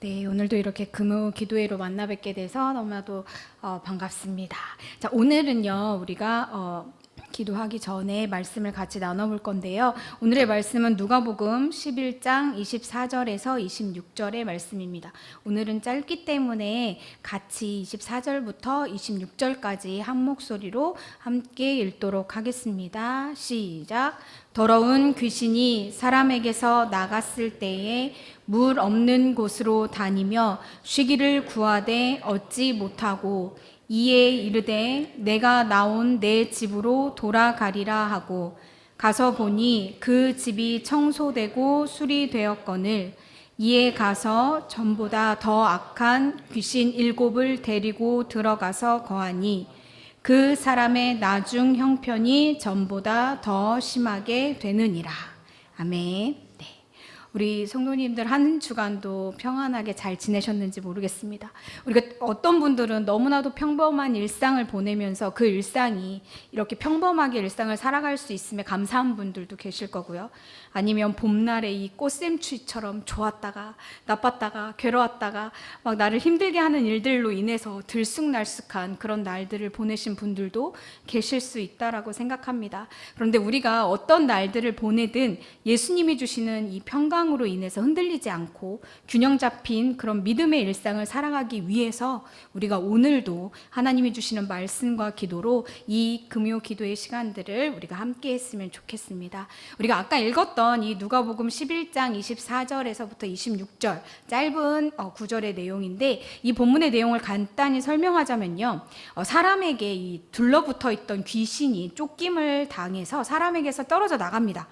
네, 오늘도 이렇게 금요 기도회로 만나 뵙게 돼서 너무나도 반갑습니다. 자, 오늘은요, 우리가 기도하기 전에 말씀을 같이 나눠볼 건데요. 오늘의 말씀은 누가복음 11장 24절에서 26절의 말씀입니다. 오늘은 짧기 때문에 같이 24절부터 26절까지 한 목소리로 함께 읽도록 하겠습니다. 시작. 더러운 귀신이 사람에게서 나갔을 때에 물 없는 곳으로 다니며 쉬기를 구하되 얻지 못하고 이에 이르되 내가 나온 내 집으로 돌아가리라 하고 가서 보니 그 집이 청소되고 수리되었거늘 이에 가서 전보다 더 악한 귀신 7을 데리고 들어가서 거하니 그 사람의 나중 형편이 전보다 더 심하게 되느니라. 아멘. 네. 우리 성도님들 한 주간도 평안하게 잘 지내셨는지 모르겠습니다. 우리가 어떤 분들은 너무나도 평범한 일상을 보내면서 그 일상이 이렇게 평범하게 일상을 살아갈 수 있음에 감사한 분들도 계실 거고요. 아니면 봄날에 이 꽃샘추위처럼 좋았다가 나빴다가 괴로웠다가 막 나를 힘들게 하는 일들로 인해서 들쑥날쑥한 그런 날들을 보내신 분들도 계실 수 있다라고 생각합니다. 그런데 우리가 어떤 날들을 보내든 예수님이 주시는 이 평강으로 인해서 흔들리지 않고 균형 잡힌 그런 믿음의 일상을 살아가기 위해서 우리가 오늘도 하나님이 주시는 말씀과 기도로 이 금요 기도의 시간들을 우리가 함께 했으면 좋겠습니다. 우리가 아까 읽었던 이 누가복음 11장 24절에서부터 26절 짧은 구절의 내용인데 이 본문의 내용을 간단히 설명하자면요. 사람에게 이 둘러붙어 있던 귀신이 쫓김을 당해서 사람에게서 떨어져 나갑니다.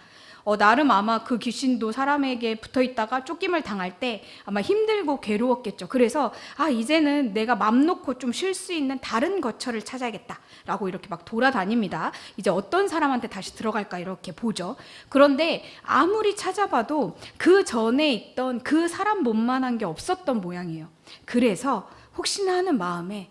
나름 아마 그 귀신도 사람에게 붙어 있다가 쫓김을 당할 때 아마 힘들고 괴로웠겠죠. 그래서 이제는 내가 맘 놓고 좀 쉴 수 있는 다른 거처를 찾아야겠다 라고 이렇게 막 돌아다닙니다. 이제 어떤 사람한테 다시 들어갈까 이렇게 보죠. 그런데 아무리 찾아봐도 그 전에 있던 그 사람 몸만한 게 없었던 모양이에요. 그래서 혹시나 하는 마음에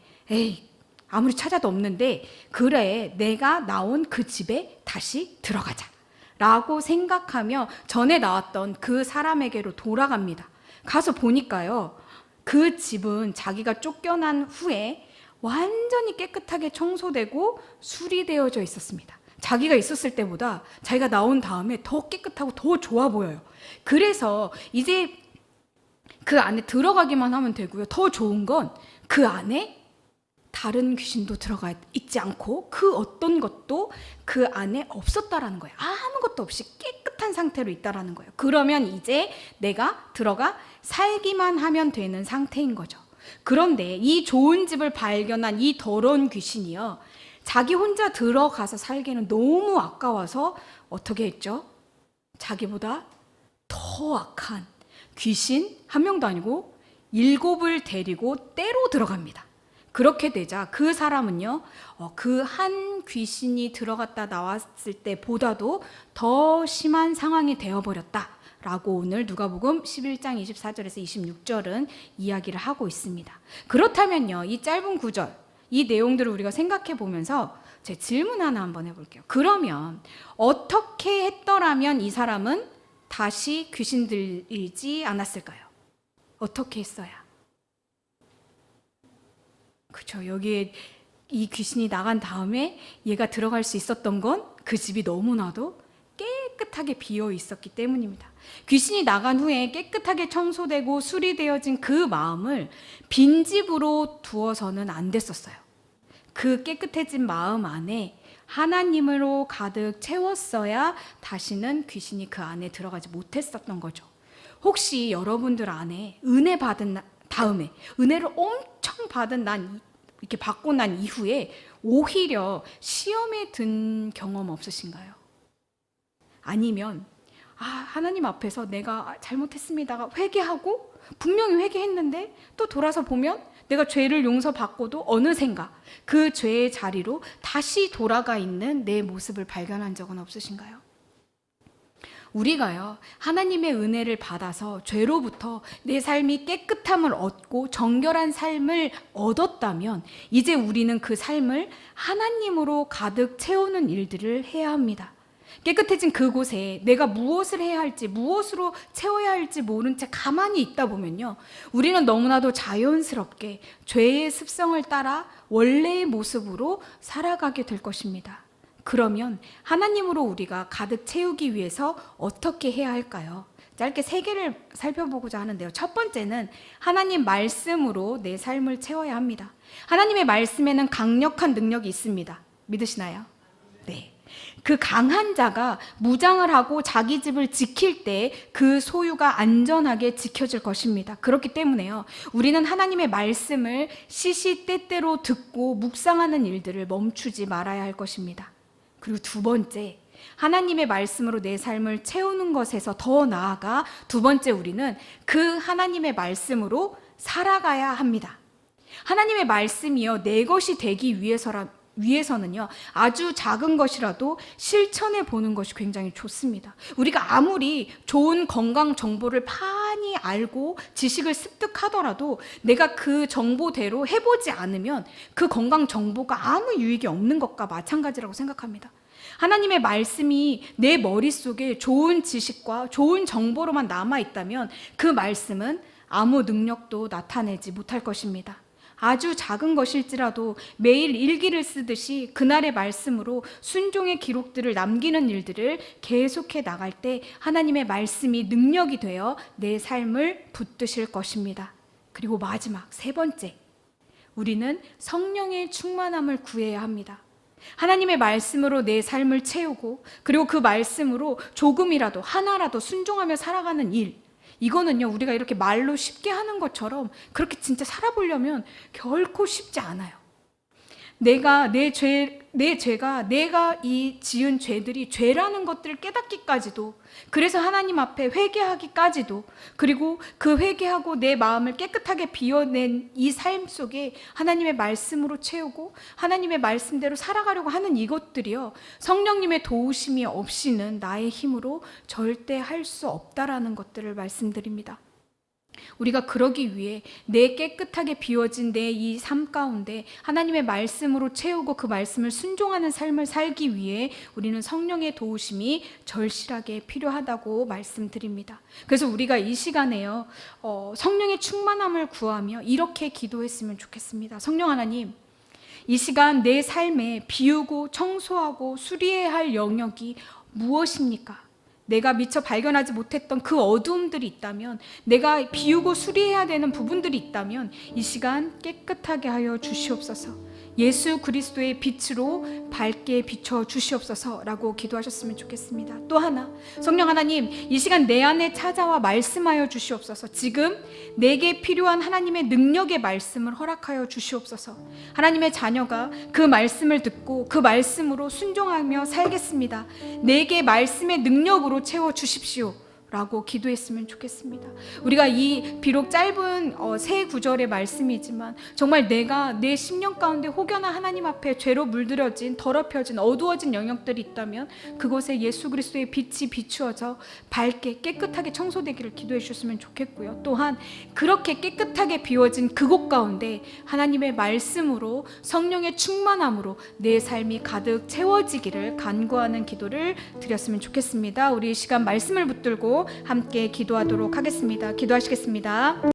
아무리 찾아도 없는데 그래 내가 나온 그 집에 다시 들어가자 라고 생각하며 전에 나왔던 그 사람에게로 돌아갑니다. 가서 보니까요, 그 집은 자기가 쫓겨난 후에 완전히 깨끗하게 청소되고 수리되어져 있었습니다. 자기가 있었을 때보다 자기가 나온 다음에 더 깨끗하고 더 좋아 보여요. 그래서 이제 그 안에 들어가기만 하면 되고요. 더 좋은 건 그 안에 다른 귀신도 들어가 있지 않고 그 어떤 것도 그 안에 없었다라는 거예요. 아무것도 없이 깨끗한 상태로 있다라는 거예요. 그러면 이제 내가 들어가 살기만 하면 되는 상태인 거죠. 그런데 이 좋은 집을 발견한 이 더러운 귀신이요, 자기 혼자 들어가서 살기는 너무 아까워서 어떻게 했죠? 자기보다 더 악한 귀신 한 명도 아니고 7을 데리고 때로 들어갑니다. 그렇게 되자 그 사람은요, 그 한 귀신이 들어갔다 나왔을 때보다도 더 심한 상황이 되어버렸다 라고 오늘 누가복음 11장 24절에서 26절은 이야기를 하고 있습니다. 그렇다면요, 이 짧은 구절, 이 내용들을 우리가 생각해 보면서 제 질문 하나 한번 해볼게요. 그러면 어떻게 했더라면 이 사람은 다시 귀신 들리지 않았을까요? 어떻게 했어야? 그렇죠. 여기에 이 귀신이 나간 다음에 얘가 들어갈 수 있었던 건 그 집이 너무나도 깨끗하게 비어 있었기 때문입니다. 귀신이 나간 후에 깨끗하게 청소되고 수리되어진 그 마음을 빈집으로 두어서는 안 됐었어요. 그 깨끗해진 마음 안에 하나님으로 가득 채웠어야 다시는 귀신이 그 안에 들어가지 못했었던 거죠. 혹시 여러분들 안에 은혜 받은 다음에 은혜를 엄청 이렇게 받고 난 이후에 오히려 시험에 든 경험 없으신가요? 아니면 하나님 앞에서 내가 잘못했습니다가 회개하고 분명히 회개했는데 또 돌아서 보면 내가 죄를 용서받고도 어느샌가 그 죄의 자리로 다시 돌아가 있는 내 모습을 발견한 적은 없으신가요? 우리가요, 하나님의 은혜를 받아서 죄로부터 내 삶이 깨끗함을 얻고 정결한 삶을 얻었다면 이제 우리는 그 삶을 하나님으로 가득 채우는 일들을 해야 합니다. 깨끗해진 그곳에 내가 무엇을 해야 할지, 무엇으로 채워야 할지 모른 채 가만히 있다 보면요, 우리는 너무나도 자연스럽게 죄의 습성을 따라 원래의 모습으로 살아가게 될 것입니다. 그러면 하나님으로 우리가 가득 채우기 위해서 어떻게 해야 할까요? 짧게 3개를 살펴보고자 하는데요. 첫 번째는 하나님 말씀으로 내 삶을 채워야 합니다. 하나님의 말씀에는 강력한 능력이 있습니다. 믿으시나요? 네. 그 강한 자가 무장을 하고 자기 집을 지킬 때 그 소유가 안전하게 지켜질 것입니다. 그렇기 때문에요, 우리는 하나님의 말씀을 시시때때로 듣고 묵상하는 일들을 멈추지 말아야 할 것입니다. 그리고 두 번째, 하나님의 말씀으로 내 삶을 채우는 것에서 더 나아가 두 번째, 우리는 그 하나님의 말씀으로 살아가야 합니다. 하나님의 말씀이요, 내 것이 되기 위해서는요, 아주 작은 것이라도 실천해 보는 것이 굉장히 좋습니다. 우리가 아무리 좋은 건강 정보를 많이 알고 지식을 습득하더라도 내가 그 정보대로 해보지 않으면 그 건강 정보가 아무 유익이 없는 것과 마찬가지라고 생각합니다. 하나님의 말씀이 내 머릿속에 좋은 지식과 좋은 정보로만 남아있다면 그 말씀은 아무 능력도 나타내지 못할 것입니다. 아주 작은 것일지라도 매일 일기를 쓰듯이 그날의 말씀으로 순종의 기록들을 남기는 일들을 계속해 나갈 때 하나님의 말씀이 능력이 되어 내 삶을 붙드실 것입니다. 그리고 마지막 세 번째, 우리는 성령의 충만함을 구해야 합니다. 하나님의 말씀으로 내 삶을 채우고, 그리고 그 말씀으로 조금이라도 하나라도 순종하며 살아가는 일, 이거는요, 우리가 이렇게 말로 쉽게 하는 것처럼 그렇게 진짜 살아보려면 결코 쉽지 않아요. 내 죄가 내가 이 지은 죄들이 죄라는 것들을 깨닫기까지도, 그래서 하나님 앞에 회개하기까지도, 그리고 그 회개하고 내 마음을 깨끗하게 비워낸 이 삶 속에 하나님의 말씀으로 채우고 하나님의 말씀대로 살아가려고 하는 이것들이요, 성령님의 도우심이 없이는 나의 힘으로 절대 할 수 없다라는 것들을 말씀드립니다. 우리가 그러기 위해 내 깨끗하게 비워진 내 이 삶 가운데 하나님의 말씀으로 채우고 그 말씀을 순종하는 삶을 살기 위해 우리는 성령의 도우심이 절실하게 필요하다고 말씀드립니다. 그래서 우리가 이 시간에요, 성령의 충만함을 구하며 이렇게 기도했으면 좋겠습니다. 성령 하나님, 이 시간 내 삶에 비우고 청소하고 수리해야 할 영역이 무엇입니까? 내가 미처 발견하지 못했던 그 어두움들이 있다면, 내가 비우고 수리해야 되는 부분들이 있다면 이 시간 깨끗하게 하여 주시옵소서. 예수 그리스도의 빛으로 밝게 비춰 주시옵소서라고 기도하셨으면 좋겠습니다. 또 하나, 성령 하나님, 이 시간 내 안에 찾아와 말씀하여 주시옵소서. 지금 내게 필요한 하나님의 능력의 말씀을 허락하여 주시옵소서. 하나님의 자녀가 그 말씀을 듣고 그 말씀으로 순종하며 살겠습니다. 내게 말씀의 능력으로 채워 주십시오 라고 기도했으면 좋겠습니다. 우리가 이 비록 짧은 세 구절의 말씀이지만 정말 내가 내 심령 가운데 혹여나 하나님 앞에 죄로 물들여진, 더럽혀진, 어두워진 영역들이 있다면 그곳에 예수 그리스도의 빛이 비추어져 밝게 깨끗하게 청소되기를 기도해 주셨으면 좋겠고요. 또한 그렇게 깨끗하게 비워진 그곳 가운데 하나님의 말씀으로, 성령의 충만함으로 내 삶이 가득 채워지기를 간구하는 기도를 드렸으면 좋겠습니다. 우리 이 시간 말씀을 붙들고 함께 기도하도록 하겠습니다. 기도하시겠습니다.